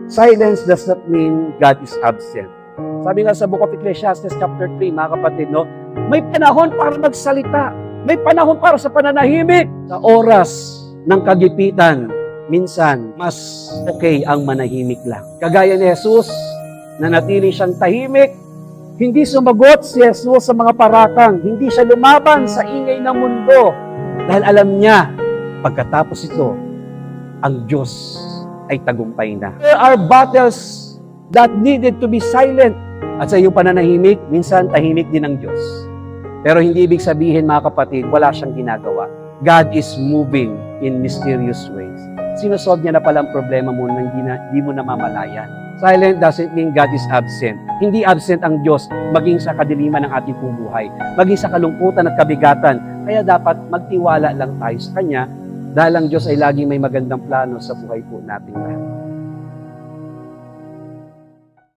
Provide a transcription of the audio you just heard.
Silence does not mean God is absent. Sabi nga sa Book of Ecclesiastes chapter 3, mga kapatid, no? May panahon para magsalita. May panahon para sa pananahimik. Sa oras ng kagipitan, minsan, mas okay ang manahimik lang. Kagaya ni Jesus, na natili siyang tahimik, hindi sumagot si Jesus sa mga paratang, hindi siya lumaban sa ingay ng mundo. Dahil alam niya, pagkatapos ito, ang Diyos ay tagumpay na. There are battles that needed to be silent. At sa iyong pananahimik, minsan tahimik din ang Diyos. Pero hindi ibig sabihin, mga kapatid, wala siyang ginagawa. God is moving in mysterious ways. Sinusolve niya na pala ang problema mo na hindi mo namamalayan. Silent doesn't mean God is absent. Hindi absent ang Diyos maging sa kadiliman ng ating pong buhay, maging sa kalungkutan at kabigatan. Kaya dapat magtiwala lang tayo sa Kanya dahil ang Diyos ay laging may magandang plano sa buhay po natin lahat.